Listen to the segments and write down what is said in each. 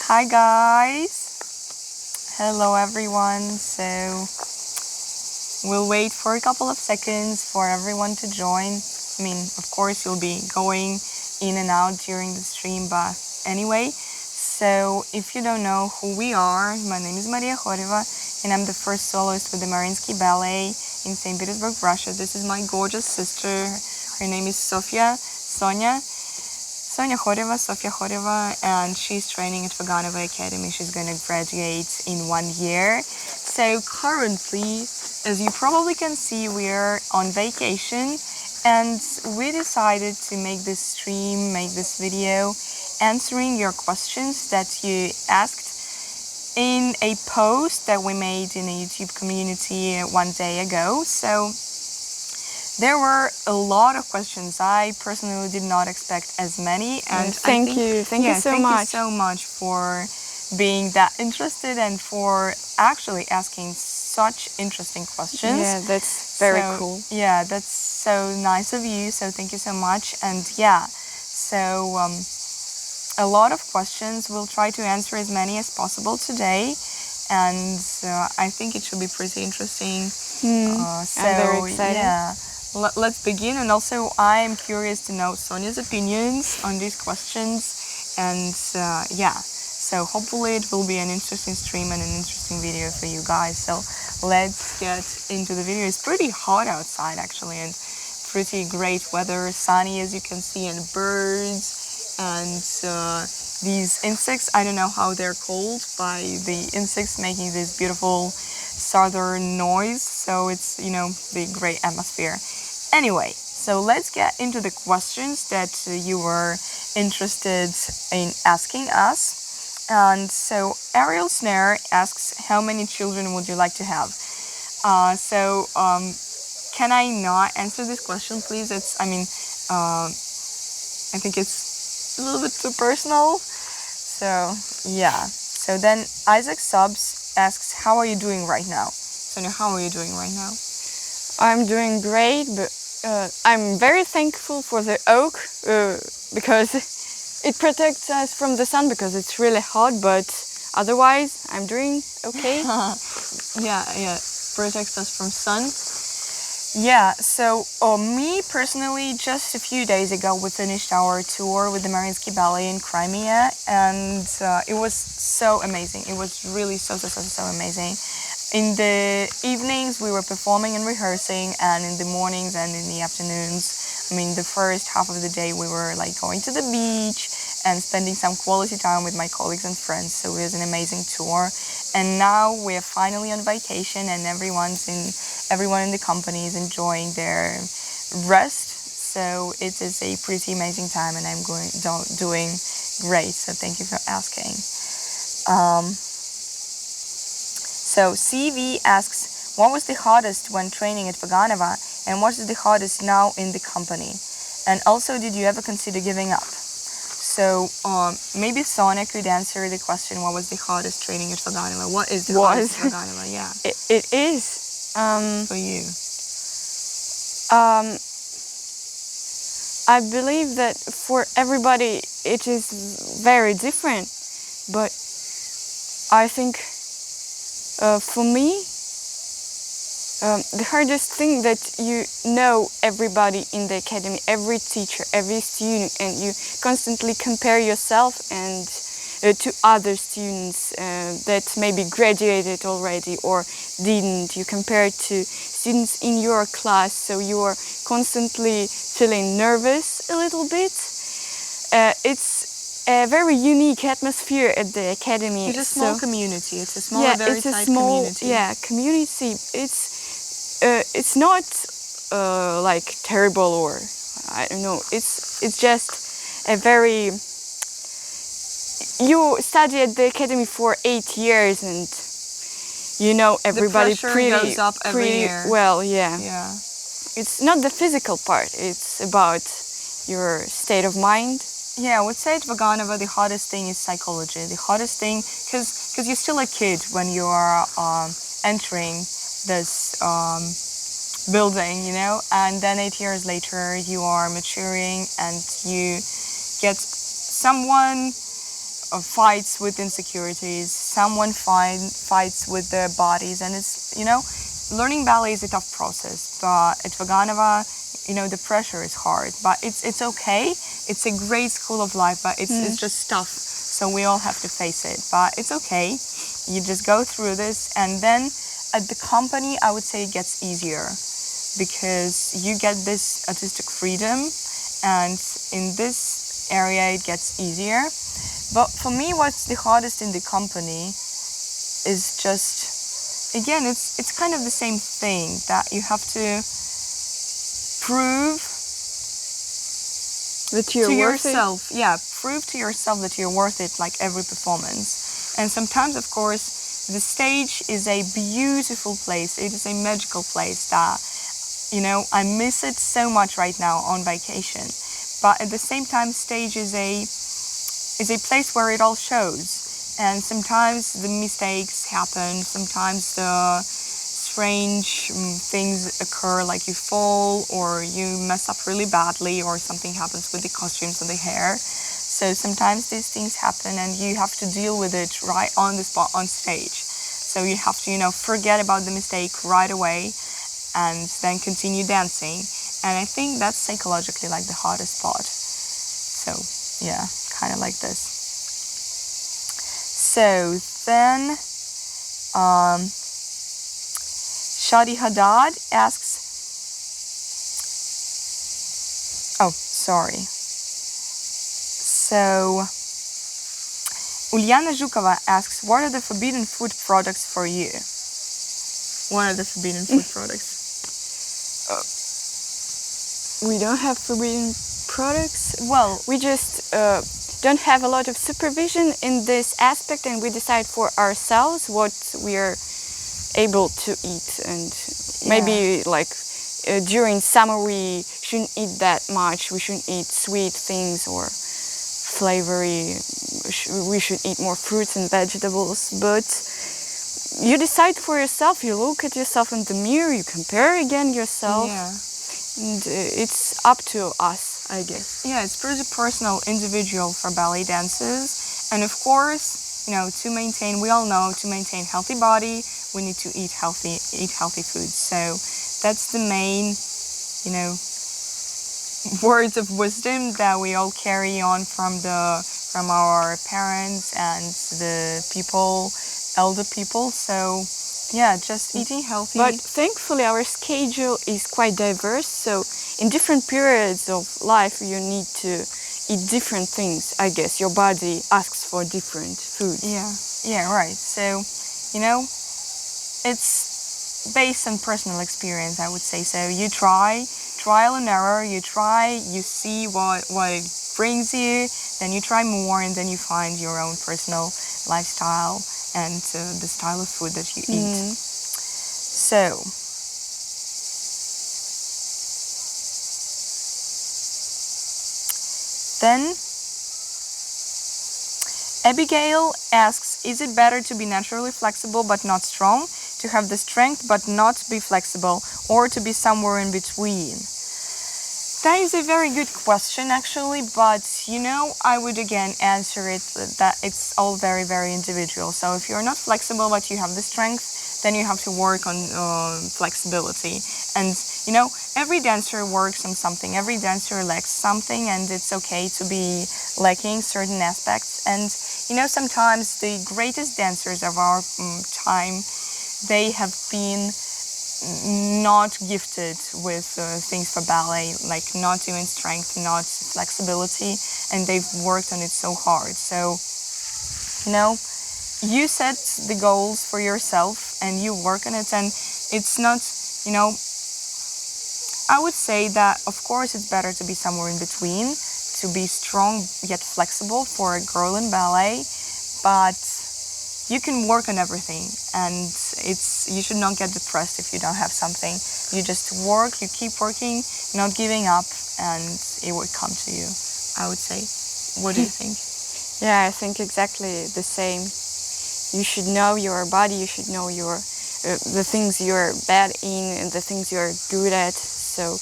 Hi guys! Hello everyone. So we'll wait for a couple of seconds for everyone to join. I mean, of course you'll be going in and out during the stream, but anyway. So if you don't know who we are, my name is Maria Khoreva and I'm the first soloist with the Mariinsky Ballet in St. Petersburg, Russia. This is my gorgeous sister. Her name is Sophia, Sonia Khoreva, Sophia Khoreva, and she's training at Vaganova Academy. She's going to graduate in 1 year. So currently, as you probably can see, we're on vacation and we decided to make this stream, make this video, answering your questions that you asked in a post that we made in a YouTube community 1 day ago. So there were a lot of questions. I personally did not expect as many, and thank you so much for being that interested and for actually asking such interesting questions. Yeah, that's very cool. Yeah, that's so nice of you. So thank you so much. And yeah, so a lot of questions. We'll try to answer as many as possible today, and I think it should be pretty interesting. I'm very excited. Yeah. Let's begin, and also I'm curious to know Sonia's opinions on these questions, and yeah, so hopefully it will be an interesting stream and an interesting video for you guys. So let's get into the video. It's pretty hot outside actually, and pretty great weather, sunny as you can see, and birds, and these insects. I don't know how they're called, by the insects making this beautiful southern noise, so it's, you know, the great atmosphere. Anyway, so let's get into the questions that you were interested in asking us. And so Ariel Snare asks, how many children would you like to have? Can I not answer this question, please? I think it's a little bit too personal. So yeah. So then Isaac Subs asks, how are you doing right now? Sonia, how are you doing right now? I'm doing great, but I'm very thankful for the oak because it protects us from the sun because it's really hot, but otherwise I'm doing okay. Yeah, protects us from sun. Yeah, so me personally, just a few days ago we finished our tour with the Mariinsky Ballet in Crimea, and it was so amazing. It was really so amazing. In the evenings we were performing and rehearsing, and in the mornings and in the afternoons, I mean the first half of the day we were like going to the beach and spending some quality time with my colleagues and friends. So it was an amazing tour, and now we're finally on vacation and everyone in the company is enjoying their rest. So it is a pretty amazing time and I'm doing great, so thank you for asking. So CV asks, what was the hardest when training at Vaganova, and what is the hardest now in the company? And also, did you ever consider giving up? So maybe Sonia could answer the question, what was the hardest training at Vaganova? What is the hardest at Vaganova? Yeah. It is. For you? I believe that for everybody it is very different, but I think for me, the hardest thing that you know everybody in the academy, every teacher, every student, and you constantly compare yourself and to other students that maybe graduated already or didn't. You compare it to students in your class, so you are constantly feeling nervous a little bit. It's a very unique atmosphere at the academy. It's a small community. It's a small, very tight community. Yeah, community. It's not like terrible or I don't know. It's just a very. You study at the academy for 8 years and you know everybody the pressure goes up every year. Well. Yeah. Yeah. It's not the physical part. It's about your state of mind. Yeah, I would say at Vaganova the hardest thing is psychology. The hardest thing, because you're still a kid when you are entering this building, you know, and then 8 years later you are maturing and you get someone fights with insecurities, someone fights with their bodies, and it's, learning ballet is a tough process, but at Vaganova, the pressure is hard, but it's okay. It's a great school of life, but it's just tough, so we all have to face it, but it's okay. You just go through this, and then at the company, I would say it gets easier, because you get this artistic freedom, and in this area it gets easier. But for me, what's the hardest in the company is just, again, it's kind of the same thing, that you have to prove that you're to worth yourself. Yeah, prove to yourself that you're worth it, like every performance. And sometimes, of course, the stage is a beautiful place. It is a magical place that, I miss it so much right now on vacation. But at the same time, stage is a place where it all shows. And sometimes the mistakes happen. Sometimes the strange things occur, like you fall or you mess up really badly, or something happens with the costumes or the hair. So sometimes these things happen, and you have to deal with it right on the spot on stage. So you have to, forget about the mistake right away and then continue dancing. And I think that's psychologically like the hardest part. So yeah, kind of like this. So then Shadi Haddad asks, So Uliana Zhukova asks, what are the forbidden food products for you? What are the forbidden food products? We don't have forbidden products. Well, we just don't have a lot of supervision in this aspect, and we decide for ourselves what we are able to eat. And maybe during summer we shouldn't eat that much. We shouldn't eat sweet things or flavory. We should eat more fruits and vegetables. But you decide for yourself. You look at yourself in the mirror. You compare again yourself. Yeah. And it's up to us, I guess. Yeah, it's pretty personal, individual for ballet dancers. And of course, to maintain healthy body, we need to eat healthy foods. So that's the main, words of wisdom that we all carry on from our parents and the elder people. So yeah, just eating healthy. But thankfully our schedule is quite diverse, so in different periods of life you need to eat different things, I guess. Your body asks for different foods. Yeah, right. So, it's based on personal experience, I would say. So you trial and error, you see what it brings you, then you try more, and then you find your own personal lifestyle and the style of food that you eat. So, then Abigail asks, is it better to be naturally flexible but not strong, to have the strength but not be flexible, or to be somewhere in between? That is a very good question, actually, but I would again answer it that it's all very, very individual. So if you're not flexible but you have the strength, then you have to work on flexibility. And every dancer works on something, every dancer lacks something, and it's okay to be lacking certain aspects. And sometimes the greatest dancers of our time, they have been not gifted with things for ballet, like not even strength, not flexibility, and they've worked on it so hard. So, you set the goals for yourself and you work on it, and it's not, I would say that of course it's better to be somewhere in between, to be strong yet flexible for a girl in ballet, but you can work on everything, and you should not get depressed if you don't have something. You just work, you keep working, not giving up, and it will come to you, I would say. What do you think? Yeah, I think exactly the same. You should know your body, you should know the things you're bad in and the things you're good at, so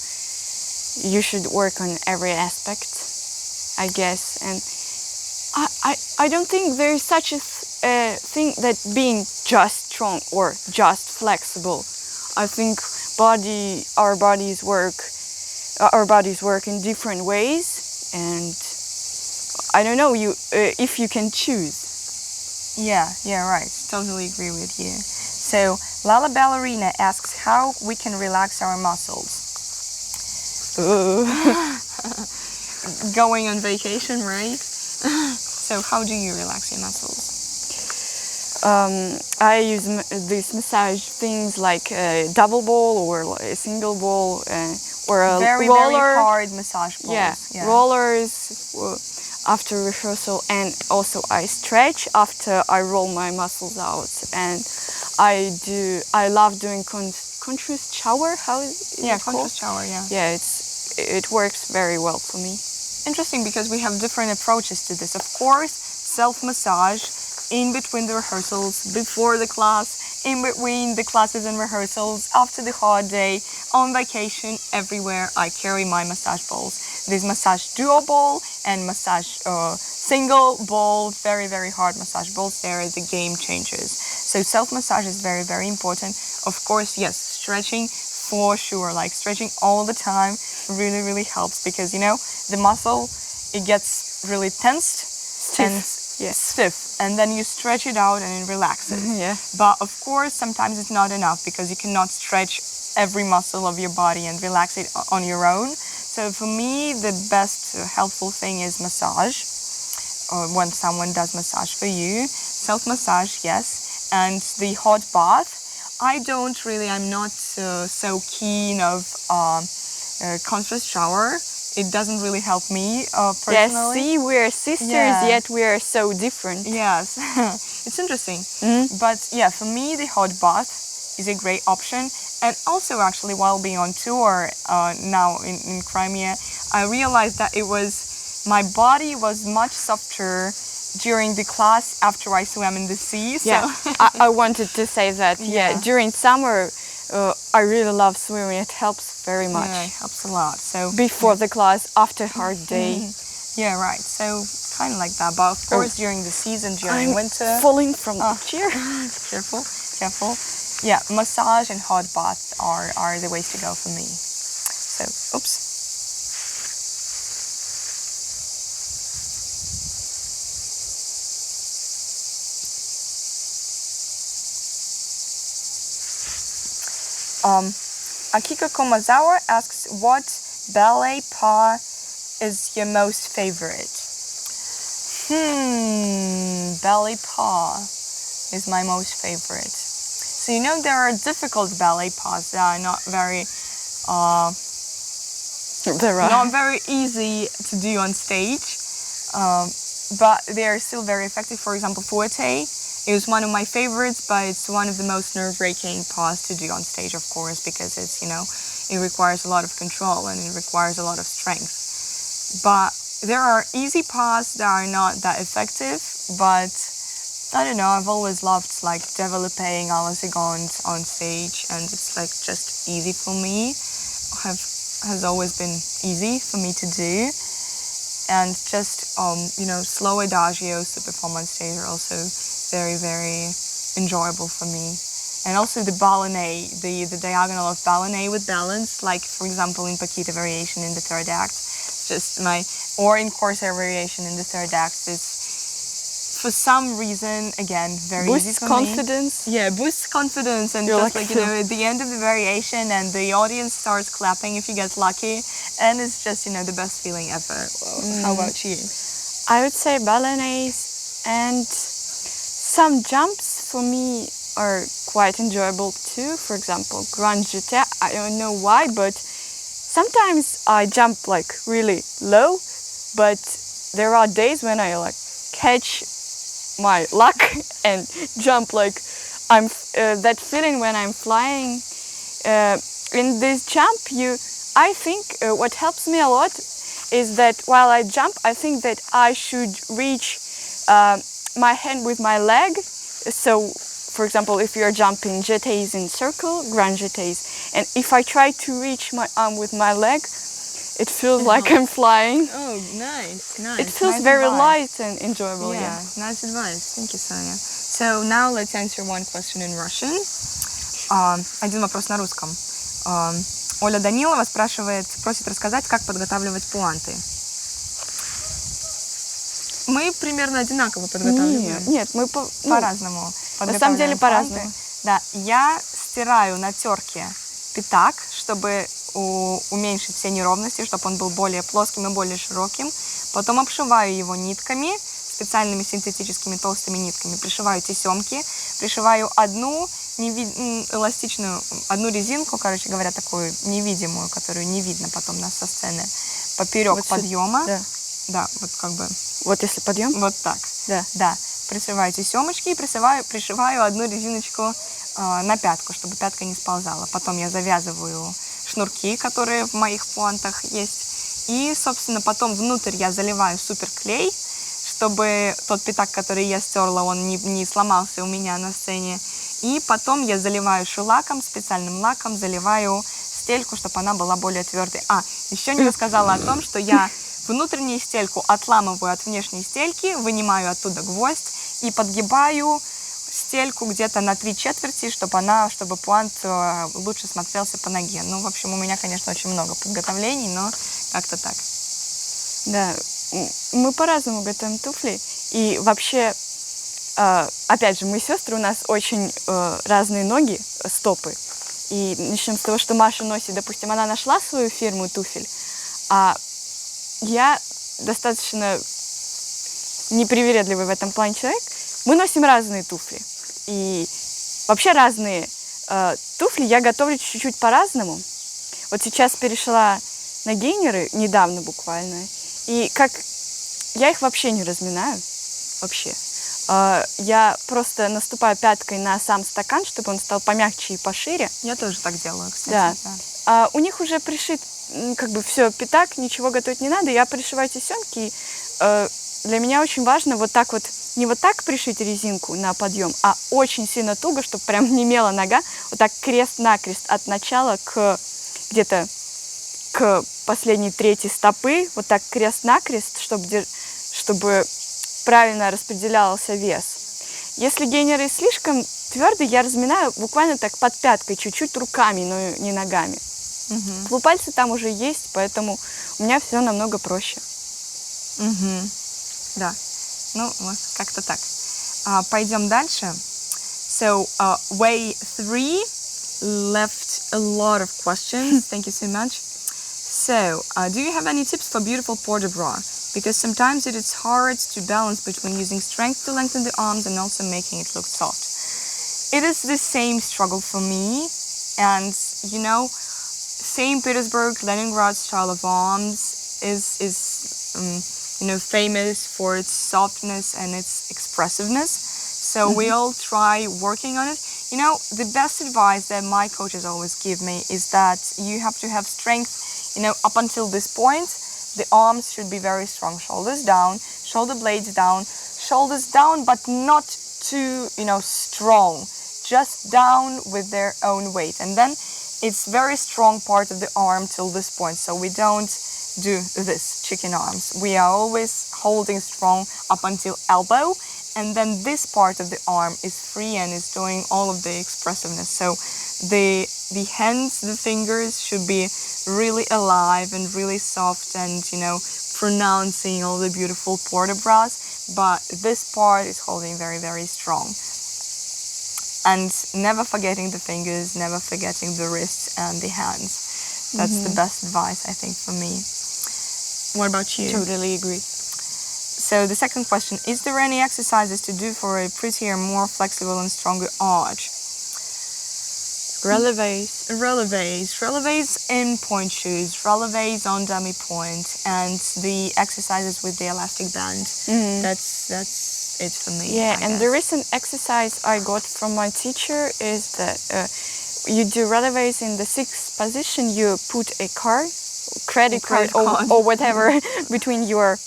you should work on every aspect, I guess. And I don't think there is such a thing that being just strong or just flexible. I think our bodies work in different ways, and I don't know if you can choose. Yeah, right. Totally agree with you. So Lala Ballerina asks how we can relax our muscles. Going on vacation, right? So how do you relax your muscles? I use these massage things like a double ball or a single ball or a very roller. Very hard massage balls. Yeah, rollers after rehearsal, and also I stretch after I roll my muscles out, and I love doing conscious shower. How is it called? Conscious shower. Yeah, it works very well for me. Interesting, because we have different approaches to this. Of course, self-massage in between the rehearsals, before the class, in between the classes and rehearsals, after the hard day, on vacation, everywhere I carry my massage balls. There's massage duo ball and massage single ball, very, very hard massage balls. There are the game changers. So self-massage is very, very important. Of course, yes, stretching for sure, like stretching all the time really, really helps, because the muscle, it gets really tensed and stiff, and then you stretch it out and it relaxes. Yeah. But of course, sometimes it's not enough, because you cannot stretch every muscle of your body and relax it on your own. So for me, the best helpful thing is massage, or when someone does massage for you. Self-massage, yes, and the hot bath. I'm not so keen of conscious shower. It doesn't really help me personally. Yes, see, we're sisters, yet we are so different. Yes, it's interesting. But yeah, for me, the hot bath is a great option. And also, actually, while being on tour now in Crimea, I realized that my body was much softer during the class after I swam in the sea. So. Yeah, I wanted to say that. Yeah, during summer, I really love swimming. It helps very much. Yeah, it helps a lot. So before the class, after hard day. Yeah, right. So kind of like that. But of course, during the season, during winter. Falling from the chair. Careful. Yeah, massage and hot bath are the ways to go for me. So, oops. Akiko Komazawa asks, what ballet pas is your most favorite? Ballet pas is my most favorite. So there are difficult ballet pas that are not very not very easy to do on stage, but they are still very effective. For example, forte. It was one of my favorites, but it's one of the most nerve-wracking pas to do on stage, of course, because it's, it requires a lot of control and it requires a lot of strength. But there are easy pas that are not that effective, but I don't know, I've always loved developing à la seconde on stage, and it's just easy for me. Has always been easy for me to do. And just, slow adagios to perform on stage are also very, very enjoyable for me. And also the ballerinas, the diagonal of ballerinas with balance, like for example in Paquita variation in the third act, or in Corsair variation in the third act, is for some reason, again, very easy for confidence. Me. Yeah, boosts confidence, and at the end of the variation and the audience starts clapping if you get lucky, and it's just, the best feeling ever. How about you? I would say ballerinas, and some jumps for me are quite enjoyable too. For example, grand jeté. I don't know why, but sometimes I jump really low, but there are days when I catch my luck and jump I'm that feeling when I'm flying. In this jump, I think what helps me a lot is that while I jump, I think that I should reach my hand with my leg. So, for example, if you're jumping jetés in circle, grand jetés, and if I try to reach my arm with my leg, it feels like I'm flying. Oh, nice, nice. It feels nice very advice. light and enjoyable. Yeah, Yeah. nice advice. Thank you, Sonia. So now let's answer one question in Russian. Один вопрос на русском. Оля Данилова просит рассказать, как подготавливать пуанты. Мы примерно одинаково подготавливаем. Нет, мы по-разному. На самом деле по-разному. Да, я стираю на терке пятак, чтобы уменьшить все неровности, чтобы он был более плоским и более широким. Потом обшиваю его нитками, специальными синтетическими толстыми нитками. Пришиваю тесемки, пришиваю одну эластичную, одну резинку, короче говоря, такую невидимую, которую не видно потом нас со сцены, поперек вот подъема. Да. Да, вот как бы. Вот если подъем? Вот так. Да. Да. Пришиваю тесемочки и пришиваю одну резиночку на пятку, чтобы пятка не сползала. Потом я завязываю шнурки, которые в моих пуантах есть. И, собственно, потом внутрь я заливаю суперклей, чтобы тот пятак, который я стерла, он не сломался у меня на сцене. И потом я заливаю шелаком, специальным лаком, заливаю стельку, чтобы она была более твердой. Еще не рассказала о том, что я внутреннюю стельку отламываю от внешней стельки, вынимаю оттуда гвоздь и подгибаю стельку где-то на 3/4, чтобы пуант лучше смотрелся по ноге. Ну, в общем, у меня, конечно, очень много подготовлений, но как-то так. Да, мы по-разному готовим туфли. И вообще, опять же, мы сестры, у нас очень разные ноги, стопы. И начнем с того, что Маша носит, допустим, она нашла свою фирму туфель, а я достаточно непривередливый в этом плане человек. Мы носим разные туфли. И вообще разные туфли я готовлю чуть-чуть по-разному. Вот сейчас перешла на гейнеры, недавно буквально. И как я их вообще не разминаю. Вообще. Я просто наступаю пяткой на сам стакан, чтобы он стал помягче и пошире. Я тоже так делаю, кстати. Да. У них уже пришит как бы все, пятак, ничего готовить не надо. Я пришиваю тесемки. Для меня очень важно вот так вот, не вот так пришить резинку на подъем, а очень сильно туго, чтобы прям немела нога. Вот так крест-накрест от начала где-то к последней трети стопы. Вот так крест-накрест, чтобы правильно распределялся вес. Если гейнеры слишком твердые, я разминаю буквально так под пяткой, чуть-чуть руками, но не ногами. Полупальцы там уже есть, поэтому у меня все намного проще. Да, ну вот как-то так. Пойдем дальше. So, way 3 left a lot of questions. Thank you so much. So, do you have any tips for beautiful port-de-bras? Because sometimes it is hard to balance between using strength to lengthen the arms and also making it look soft. It is the same struggle for me, and you know, St. Petersburg, Leningrad style of arms is famous for its softness and its expressiveness. So we all try working on it. You know, the best advice that my coaches always give me is that you have to have strength, up until this point. The arms should be very strong. Shoulders down, shoulder blades down, shoulders down, but not too, strong. Just down with their own weight. And then it's very strong part of the arm till this point. So we don't do this, chicken arms. We are always holding strong up until elbow. And then this part of the arm is free and is doing all of the expressiveness. So the hands, the fingers should be really alive and really soft and, pronouncing all the beautiful port-de-bras. But this part is holding very, very strong. And never forgetting the fingers, never forgetting the wrists and the hands. That's the best advice, I think, for me. What about you? Totally agree. So the second question, is there any exercises to do for a prettier, more flexible and stronger arch? Releves. Releves in point shoes, releves on dummy point, and the exercises with the elastic band. That's it for me. Yeah, I and guess. the recent exercise I got from my teacher is that you do releves in the 6th position. You put a card, credit card or whatever between your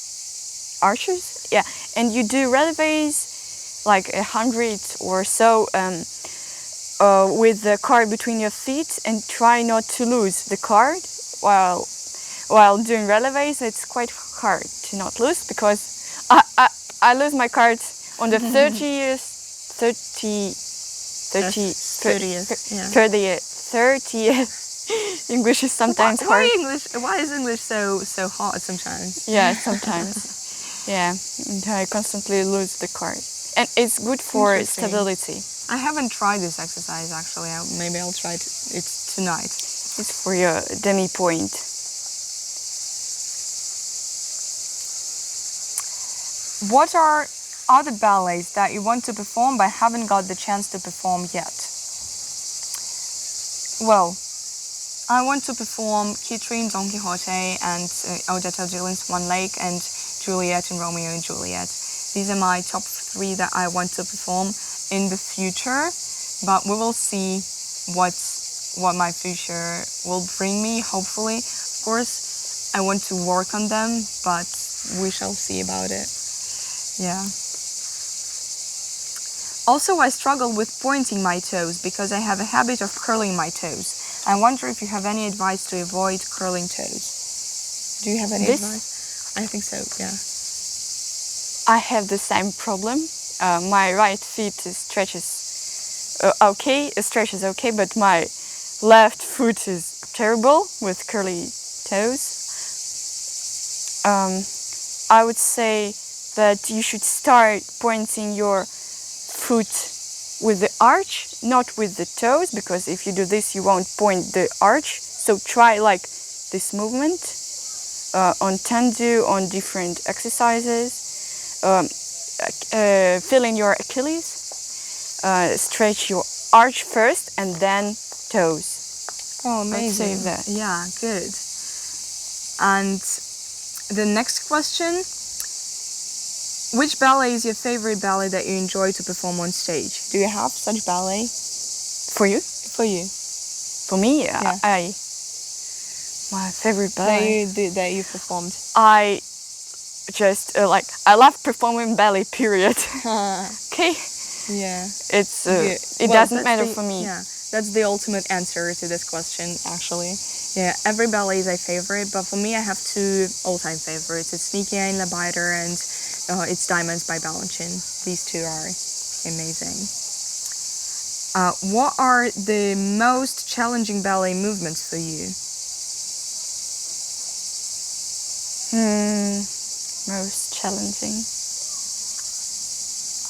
arches. Yeah, and you do releves like 100 or so. With the card between your feet and try not to lose the card while while doing releves, it's quite hard to not lose, because I lose my cards on the 30th English is sometimes hard. Why is English so hard sometimes? Yeah, sometimes. Yeah, and I constantly lose the card. And it's good for stability. I haven't tried this exercise actually. Maybe I'll try it tonight. It's for your demi point. What are other ballets that you want to perform but haven't got the chance to perform yet? Well, I want to perform Kitri in Don Quixote and Odetta Dillon's One Lake and Juliet in Romeo and Juliet. These are my top 3 that I want to perform in the future, but we will see what my future will bring me, hopefully. Of course, I want to work on them, but we shall see about it. Yeah. Also, I struggle with pointing my toes because I have a habit of curling my toes. I wonder if you have any advice to avoid curling toes. Do you have any advice? I think so, yeah. I have the same problem. My right foot stretches okay, but my left foot is terrible with curly toes. I would say that you should start pointing your foot with the arch, not with the toes, because if you do this, you won't point the arch. So try like this movement on tendu, on different exercises. Fill in your Achilles, stretch your arch first and then toes. Oh, amazing. I'd say that. Yeah, good. And the next question, which ballet is your favorite ballet that you enjoy to perform on stage? Do you have such ballet? For you? For you. For me, Yeah. My favorite ballet that you performed. I just I love performing ballet, period. Okay. Yeah. It's it doesn't matter for me. Yeah, that's the ultimate answer to this question, actually. Yeah, every ballet is a favorite, but for me, I have 2 all-time favorites. It's Nikia in La Biter and it's Diamonds by Balanchine. These 2 are amazing. What are the most challenging ballet movements for you? Most challenging,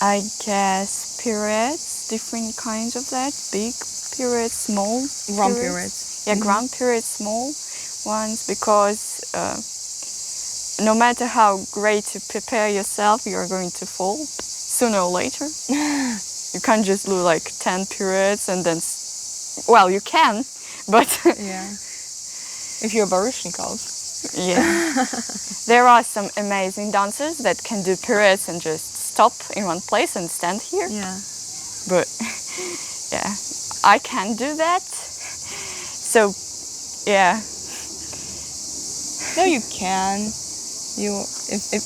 I guess pirouettes, different kinds of that, big pirouettes, small Grand pirouettes. Yeah, grand pirouettes, small ones, because no matter how great you prepare yourself, you're going to fall sooner or later. You can't just do like 10 pirouettes and then, well, you can, but yeah, if you're Baryshnikov. Yeah. There are some amazing dancers that can do pirouettes and just stop in one place and stand here. Yeah. But yeah, I can't do that. So yeah. No, you can.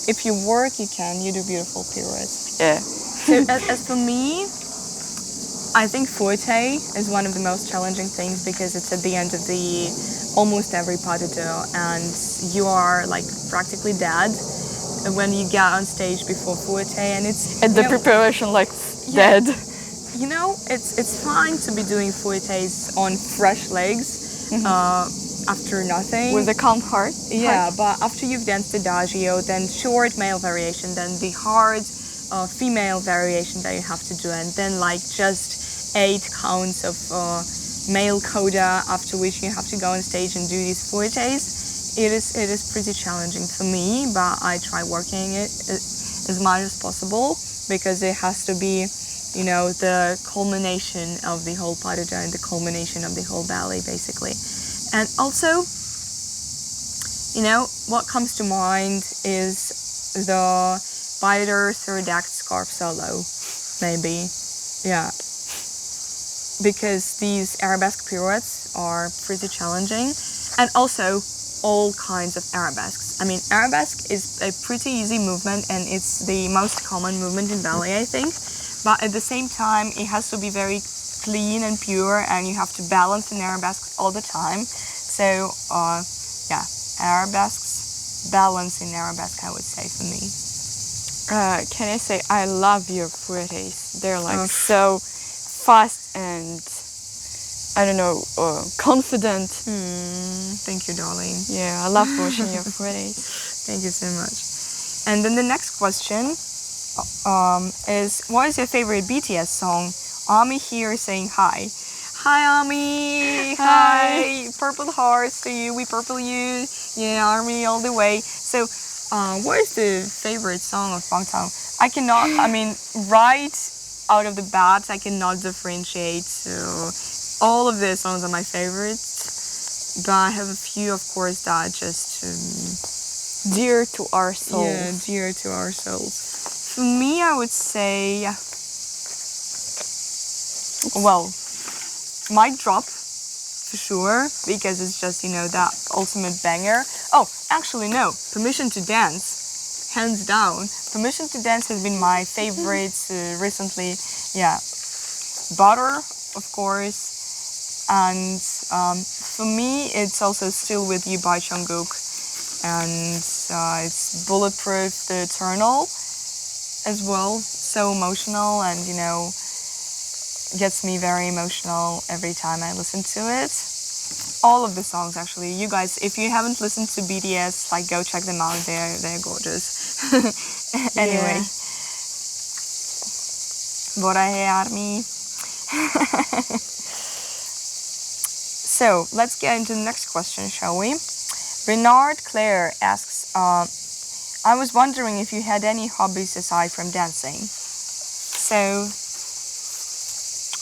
If you work, you can. You do beautiful pirouettes. Yeah. So as for me, I think forte is one of the most challenging things because it's at the end of almost every pas de deux, and you are like practically dead when you get on stage before forte, and it's and the preparation like dead. You know, it's fine to be doing fortes on fresh legs after nothing with a calm heart. Yeah, but after you've danced adagio, then short male variation, then the hard female variation that you have to do, and then like just 8 counts of male coda, after which you have to go on stage and do these fortes. It is pretty challenging for me, but I try working it as much as possible because it has to be, you know, the culmination of the whole pas de deux and the culmination of the whole ballet, basically. And also, you know, what comes to mind is the Biter third act scarf solo, maybe. Yeah. Because these arabesque pirouettes are pretty challenging. And also, all kinds of arabesques. I mean, arabesque is a pretty easy movement and it's the most common movement in ballet, I think. But at the same time, it has to be very clean and pure and you have to balance an arabesque all the time. So, yeah, arabesques. Balance in arabesque, I would say, for me. Can I say I love your footies? They're like so fast and I don't know, confident. Thank you, darling. Yeah, I love watching your footies. Thank you so much. And then the next question is, what is your favorite BTS song? Ami here saying hi. Hi, Ami. Hi. Purple hearts to you. We purple you. Yeah, Army all the way. So, what is the favorite song of Bangtan? I cannot, right out of the bat, I cannot differentiate. So, all of the songs are my favorites. But I have a few, of course, that just... dear to our souls. Yeah, dear to our souls. For me, I would say... Well, might drop, for sure, because it's just, that ultimate banger. Oh, actually, no. Permission to Dance, hands down. Permission to Dance has been my favorite recently. Yeah. Butter, of course. And for me, it's also Still With You by Jungkook. And it's Bulletproof, The Eternal, as well. So emotional and, gets me very emotional every time I listen to it. All of the songs, actually. You guys, if you haven't listened to BTS, go check them out. They're gorgeous. Anyway. Бораhe Army. So, let's get into the next question, shall we? Renard Claire asks, I was wondering if you had any hobbies aside from dancing. So,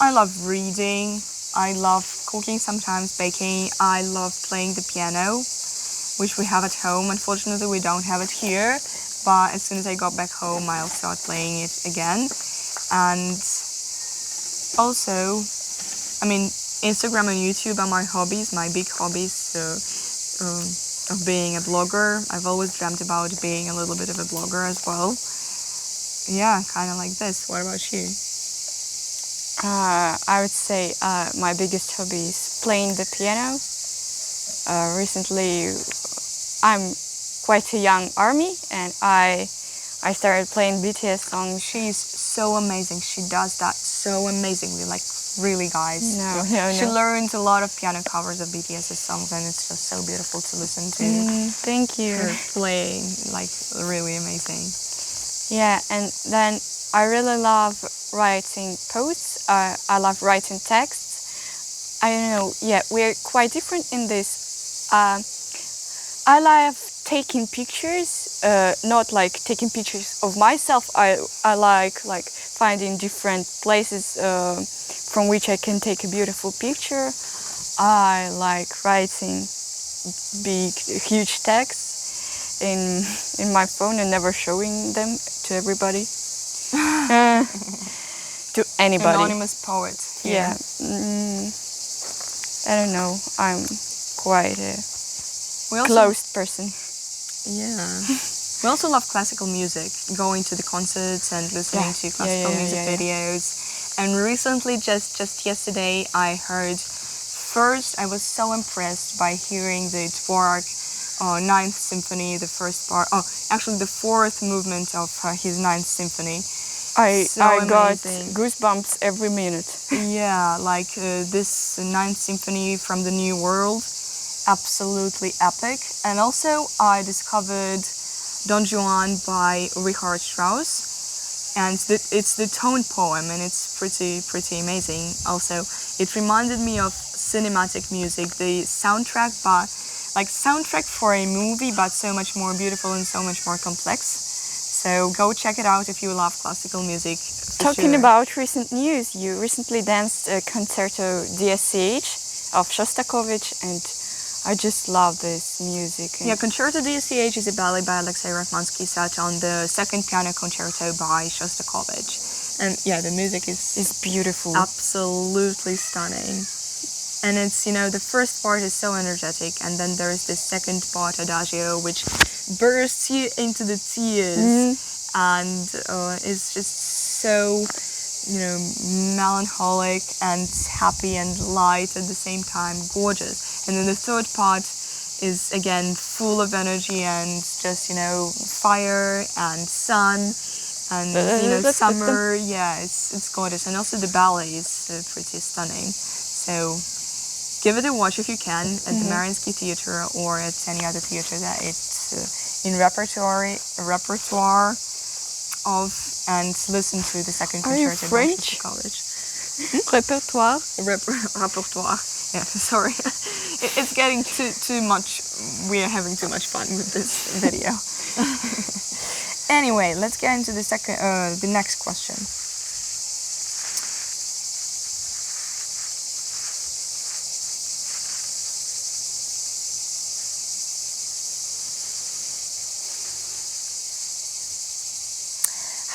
I love reading, I love cooking, sometimes baking, I love playing the piano, which we have at home. Unfortunately, we don't have it here, but as soon as I got back home, I'll start playing it again. And also, Instagram and YouTube are my hobbies, my big hobbies of being a blogger. I've always dreamt about being a little bit of a blogger as well. Yeah, kind of like this. What about you? I would say my biggest hobby is playing the piano. Recently, I'm quite a young army, and I started playing BTS songs. She's so amazing. She does that so amazingly, really, guys. No. She learns a lot of piano covers of BTS's songs, and it's just so beautiful to listen to. Thank you. Her playing, really amazing. Yeah, and then I really love writing posts. I love writing texts. I don't know, yeah, we're quite different in this. I love taking pictures, not taking pictures of myself. I like finding different places from which I can take a beautiful picture. I like writing huge texts in my phone and never showing them to everybody. To anybody. Anonymous poet. Yeah. I don't know. I'm quite a closed person. Yeah. We also love classical music, going to the concerts and listening to classical music videos. And recently, just yesterday, I heard first, I was so impressed by hearing the Dvorak Ninth Symphony, the first part. Oh, actually, the fourth movement of his Ninth Symphony. I got goosebumps every minute. Yeah, this Ninth Symphony from the New World, absolutely epic. And also, I discovered Don Juan by Richard Strauss, and it's the tone poem, and it's pretty amazing. Also, it reminded me of cinematic music, the soundtrack, but soundtrack for a movie, but so much more beautiful and so much more complex. So go check it out if you love classical music. Talking about recent news, you recently danced a concerto DSCH of Shostakovich, and I just love this music. Yeah, Concerto DSCH is a ballet by Alexei Rachmansky set on the second piano concerto by Shostakovich. And yeah, the music is beautiful. Absolutely stunning. And it's, the first part is so energetic, and then there's this second part, Adagio, which bursts you into the tears, and it's just so, melancholic and happy and light at the same time, gorgeous. And then the third part is again full of energy and just, you know, fire and sun and, you know, summer. Yeah, it's gorgeous. And also the ballet is pretty stunning. So give it a watch if you can at the Mariinsky Theatre or at any other theatre that it's in repertoire of, and listen to the second concerto by Manchester College. Repertoire. Repertoire. Yeah, sorry. It's getting too much. We are having too much fun with this video. Anyway, let's get into the next question.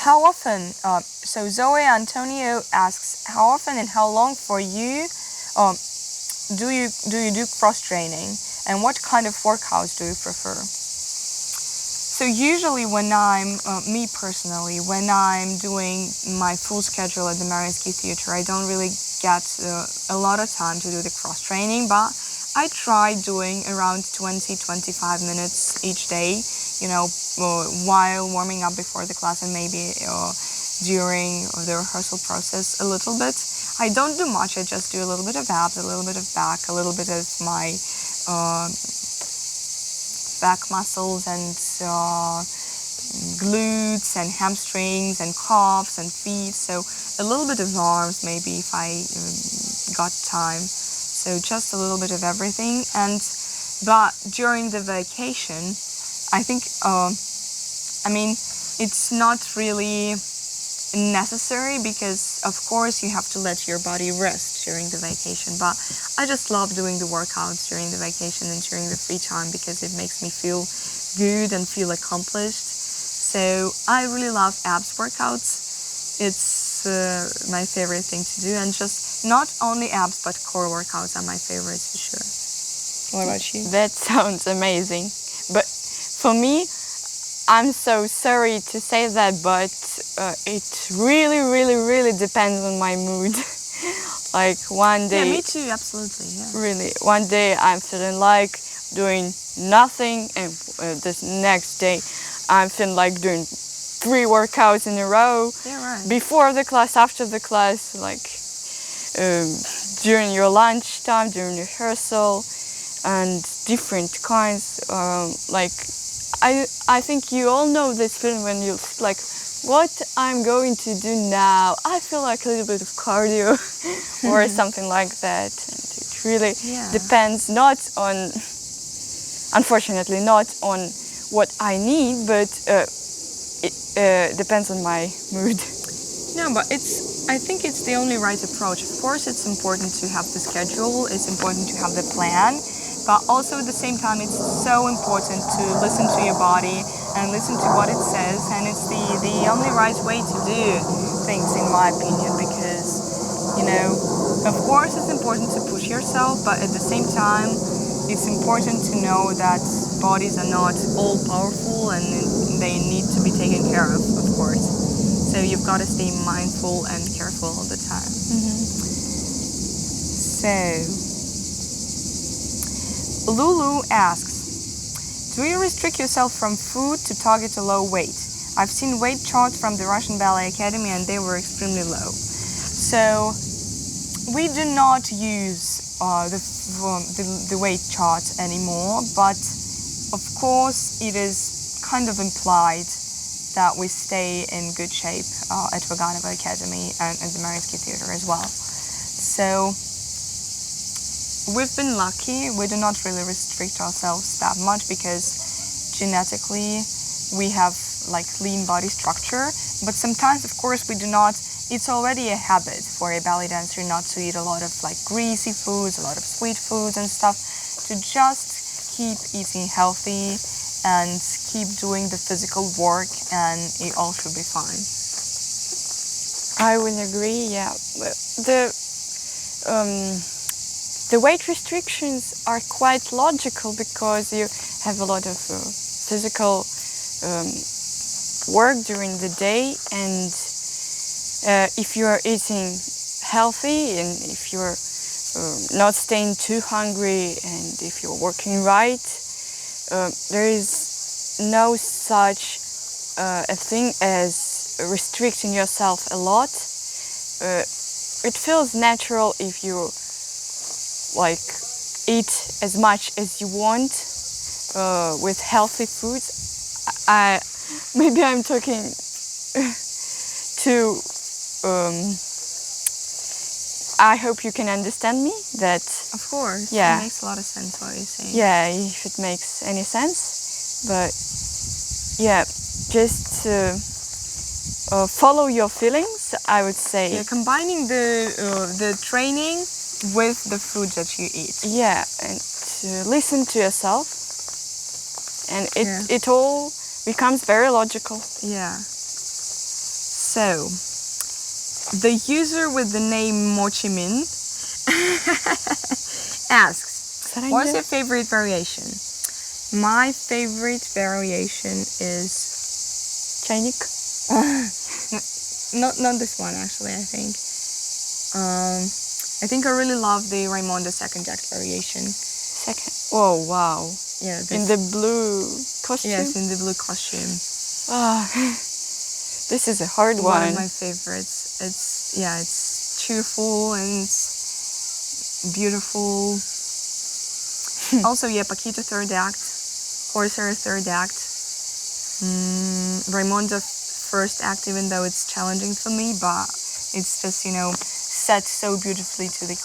How often, so Zoe Antonio asks, how often and how long for you do you do cross training, and what kind of workouts do you prefer? So usually when I'm, me personally, when I'm doing my full schedule at the Mariinsky Theatre, I don't really get a lot of time to do the cross training, but I try doing around 20-25 minutes each day, you know, while warming up before the class and maybe during the rehearsal process a little bit. I don't do much, I just do a little bit of abs, a little bit of back, a little bit of my back muscles and glutes and hamstrings and calves and feet, so a little bit of arms maybe if I got time. So just a little bit of everything. But during the vacation, I think, I mean, it's not really necessary because, of course, you have to let your body rest during the vacation. But I just love doing the workouts during the vacation and during the free time because it makes me feel good and feel accomplished. So I really love abs workouts. It's my favorite thing to do, and just not only abs but core workouts are my favorites for sure. What about you? That sounds amazing. But for me, I'm so sorry to say that, but it really depends on my mood. Like one day... Yeah, me too, absolutely. Yeah. Really, one day I'm feeling like doing nothing, and this next day I'm feeling like doing 3 workouts in a row. Yeah, right. Before the class, after the class, like during your lunch time, during rehearsal, and different kinds. Like I think you all know this feeling when you like, what I'm going to do now. I feel like a little bit of cardio or something like that. And it really depends not on, unfortunately, not on what I need, but it depends on my mood. No, but I think it's the only right approach. Of course, it's important to have the schedule, it's important to have the plan, but also at the same time, it's so important to listen to your body and listen to what it says, and it's the only right way to do things, in my opinion, because, you know, of course it's important to push yourself, but at the same time, it's important to know that bodies are not all powerful and they need to be taken care of course. So you've got to stay mindful and careful all the time. So, Lulu asks, do you restrict yourself from food to target a low weight? I've seen weight charts from the Russian Ballet Academy and they were extremely low. So, we do not use the weight chart anymore, but of course it is kind of implied that we stay in good shape at Vaganova Academy and at the Mariinsky Theatre as well. So we've been lucky. We do not really restrict ourselves that much because genetically we have like lean body structure, but sometimes of course we do not. It's already a habit for a ballet dancer not to eat a lot of like greasy foods, a lot of sweet foods and stuff, to just keep eating healthy and keep doing the physical work, and it all should be fine. I would agree, yeah. The weight restrictions are quite logical because you have a lot of physical work during the day, and if you are eating healthy and if you're not staying too hungry, and if you're working right, there is no such a thing as restricting yourself a lot. It feels natural if you like eat as much as you want with healthy foods. Maybe I'm talking too. I hope you can understand me. That Of course, yeah, it makes a lot of sense what you're saying. yeah, if it makes any sense, but yeah, just follow your feelings, I would say. Yeah, combining the training with the food that you eat. Yeah, and listen to yourself, and it all becomes very logical. Yeah. So, the user with the name Mochimin asks, what's your favorite variation? My favorite variation is Чайник? not this one actually. I think I really love the Raimonda second act variation. Second. Oh wow! Yeah, in the blue costume. Yes, in the blue costume. Ah, this is a hard one. One of my favorites. It's cheerful and it's beautiful. Also, yeah, Paquita third act, Corsair third act, Raimonda first act, even though it's challenging for me, but it's just, set so beautifully to the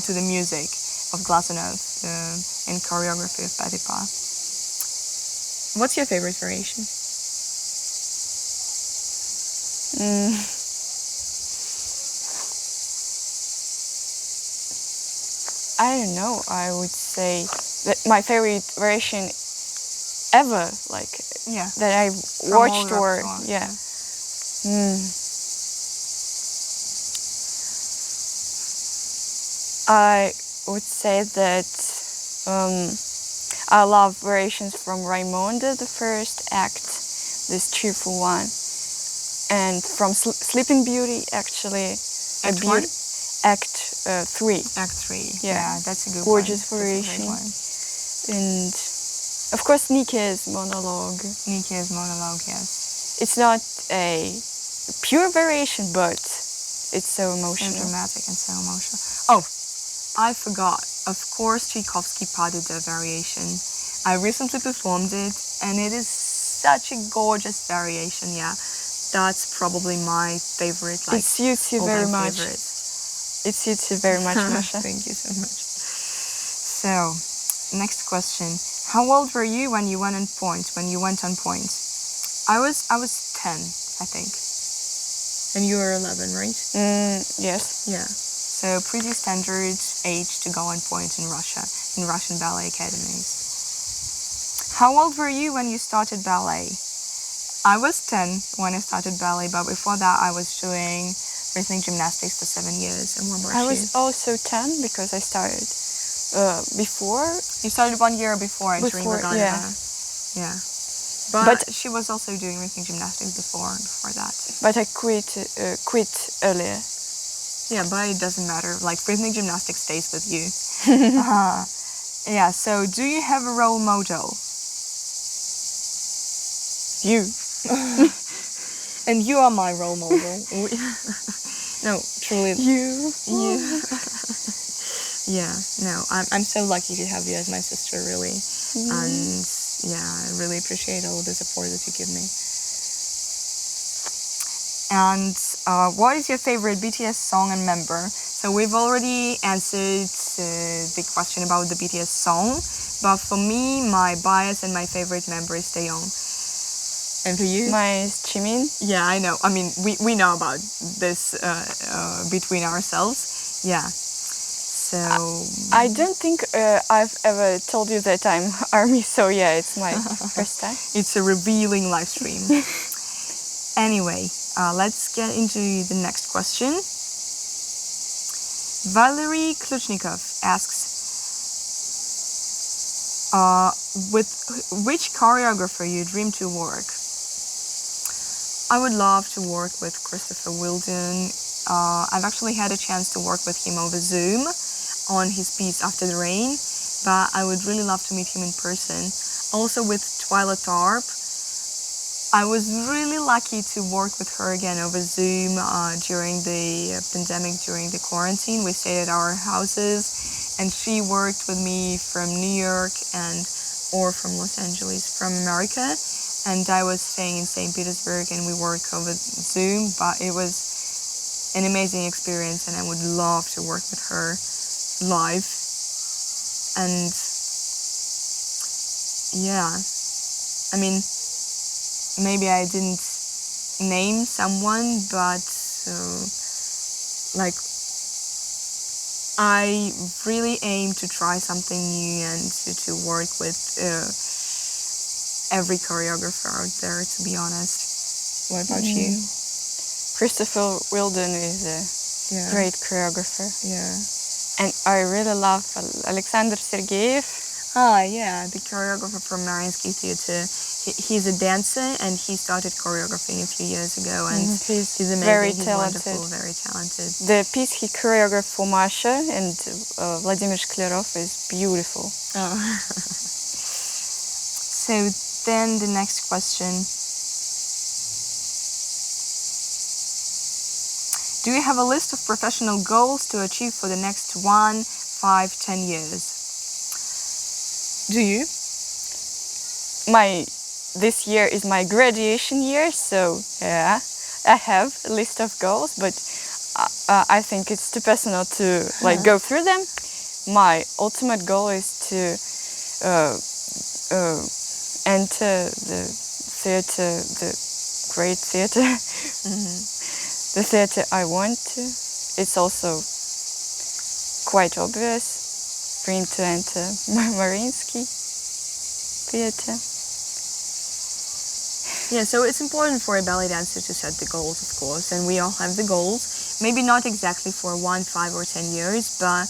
to the music of Glazunov and choreography of Petipa. What's your favorite variation? I don't know. I would say that my favorite variation ever, that I watched or yeah. I would say that I love variations from Raimonda, the first act, this cheerful one, and from Sleeping Beauty, actually. Act one? Act 3. Act 3. Yeah, that's a good gorgeous one. variation. And of course, Nike's monologue. Nike's monologue, yes. It's not a pure variation, but it's so emotional. So dramatic and so emotional. Oh, I forgot. Of course, Tchaikovsky Pas de Deux variation. I recently performed it, and it is such a gorgeous variation. Yeah, that's probably my favorite. It suits you very much. It suits you very much, Masha. Thank you so much. So, next question: how old were you when you went on point? I was 10, I think. And you were 11, right? Yes. Yeah. So pretty standard age to go on point in Russia, in Russian ballet academies. How old were you when you started ballet? I was 10 when I started ballet, but before that I was doing rhythmic gymnastics for 7 years and one more. I was also 10 because I started before. You started 1 year before entering Regata. Yeah. But she was also doing rhythmic gymnastics before that. But I quit earlier. Yeah, but it doesn't matter. Rhythmic gymnastics stays with you. Yeah, so do you have a role model? You. And you are my role model. No, truly. You. Yeah, no, I'm so lucky to have you as my sister, really. And yeah, I really appreciate all the support that you give me. And what is your favorite BTS song and member? So we've already answered the question about the BTS song, but for me, my bias and my favorite member is Taeyong. And for you? Mine is Jimin. Yeah, I know. I mean, we know about this between ourselves. Yeah. So I don't think I've ever told you that I'm ARMY, so yeah, it's my first time. It's a revealing live stream. Anyway, let's get into the next question. Valerie Kluchnikov asks, with which choreographer you dream to work? I would love to work with Christopher Wilden. I've actually had a chance to work with him over Zoom. on his piece After the Rain, but I would really love to meet him in person. Also with Twyla Tharp, I was really lucky to work with her again over Zoom during the pandemic, during the quarantine. We stayed at our houses and she worked with me from New York or from Los Angeles, from America. And I was staying in St. Petersburg and we worked over Zoom, but it was an amazing experience and I would love to work with her live. And yeah, I mean, maybe I didn't name someone, but like I really aim to try something new and to work with every choreographer out there, to be honest. What about you? Christopher Wilden is a great choreographer. Yeah. And I really love Alexander Sergeyev. Yeah, the choreographer from Mariinsky Theatre. He's a dancer and he started choreographing a few years ago, and he's amazing. Very he's talented. Wonderful, very talented. The piece he choreographed for Masha and Vladimir Shklerov is beautiful. Oh. So then the next question. Do you have a list of professional goals to achieve for the next 1, 5, 10 years? Do you? This year is my graduation year, so yeah, I have a list of goals, but I think it's too personal to go through them. My ultimate goal is to enter the theater, the great theater, the theater I want to. It's also quite obvious. Dream to enter Mariinsky Theater. Yeah, so it's important for a ballet dancer to set the goals, of course, and we all have the goals. Maybe not exactly for 1, 5, or 10 years, but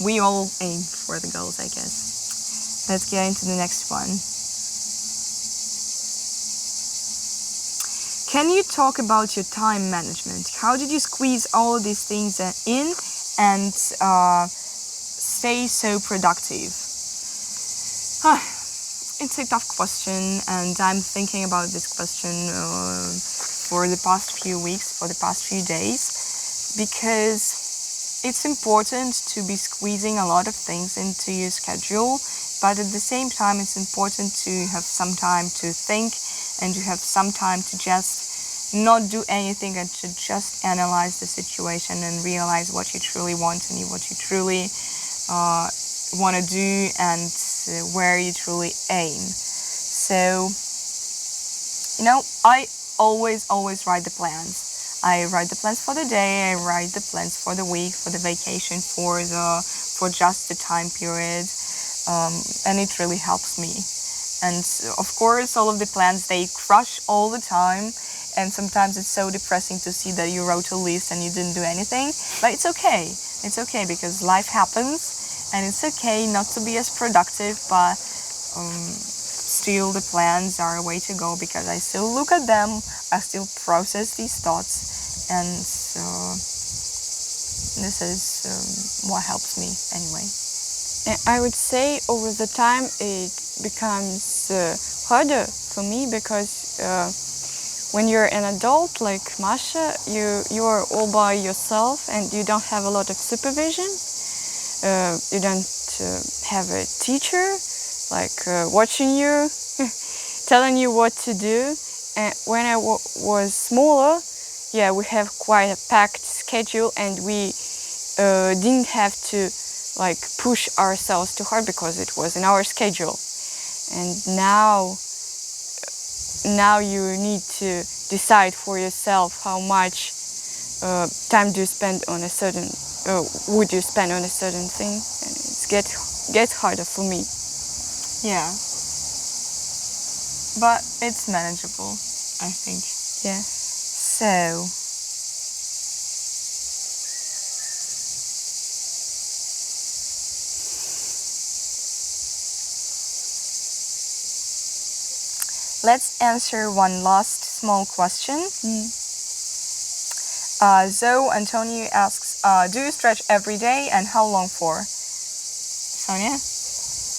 we all aim for the goals, I guess. Let's get into the next one. Can you talk about your time management? How did you squeeze all of these things in and stay so productive? It's a tough question, and I'm thinking about this question for the past few weeks, for the past few days, because it's important to be squeezing a lot of things into your schedule, but at the same time it's important to have some time to think and to have some time to just not do anything and to just analyze the situation and realize what you truly want and what you truly want to do and where you truly aim. So, I always write the plans. I write the plans for the day, I write the plans for the week, for the vacation, for just the time period, and it really helps me. And of course, all of the plans, they crush all the time, and sometimes it's so depressing to see that you wrote a list and you didn't do anything, but it's okay. It's okay because life happens. And it's okay not to be as productive, but still the plans are a way to go because I still look at them, I still process these thoughts, and this is what helps me anyway. I would say over the time it becomes harder for me because when you're an adult like Masha, you are all by yourself and you don't have a lot of supervision. You don't have a teacher watching you, telling you what to do. And when I was smaller, yeah, we have quite a packed schedule and we didn't have to push ourselves too hard because it was in our schedule. And now you need to decide for yourself how much time do you spend on a certain would you spend on a certain thing, and it gets harder for me. Yeah, but it's manageable, I think. Yeah. So let's answer one last small question. Zoe Antonio asks, do you stretch every day and how long for? Sonia?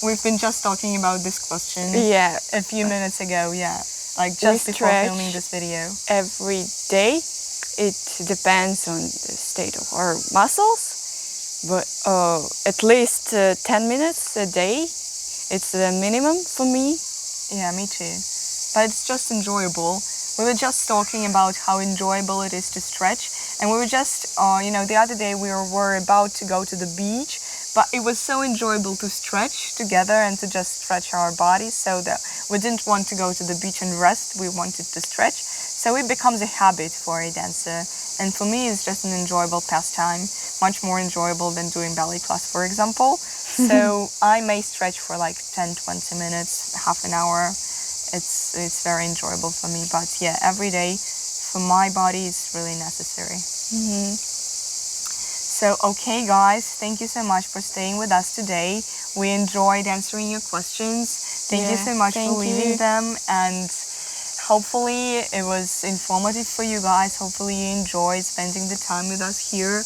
We've been just talking about this question Yeah. a few minutes ago, yeah. Like just before filming this video. Every day. It depends on the state of our muscles, but at least 10 minutes a day. It's the minimum for me. Yeah, me too. But it's just enjoyable. We were just talking about how enjoyable it is to stretch, and we were just, the other day we were about to go to the beach, but it was so enjoyable to stretch together and to just stretch our bodies, so that we didn't want to go to the beach and rest, we wanted to stretch. So it becomes a habit for a dancer, and for me it's just an enjoyable pastime, much more enjoyable than doing ballet class, for example. So I may stretch for like 10-20 minutes, half an hour. It's very enjoyable for me, but yeah, every day for my body is really necessary. Mm-hmm. So okay guys, thank you so much for staying with us today. We enjoyed answering your questions. Thank you so much for leaving them, and hopefully it was informative for you guys. Hopefully you enjoyed spending the time with us here.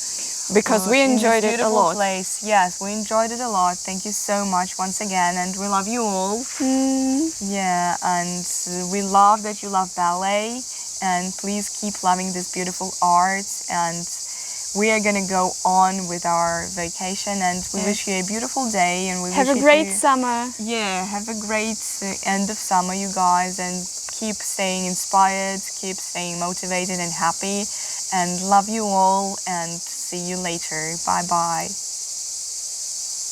Because we enjoyed it a lot. Place. Yes, we enjoyed it a lot. Thank you so much once again, and we love you all. Yeah, and we love that you love ballet, and please keep loving this beautiful art. And we are gonna go on with our vacation, and we wish you a beautiful day, and we have wish a great summer. Yeah, have a great end of summer, you guys, and keep staying inspired, keep staying motivated and happy, and love you all, and see you later. Bye bye.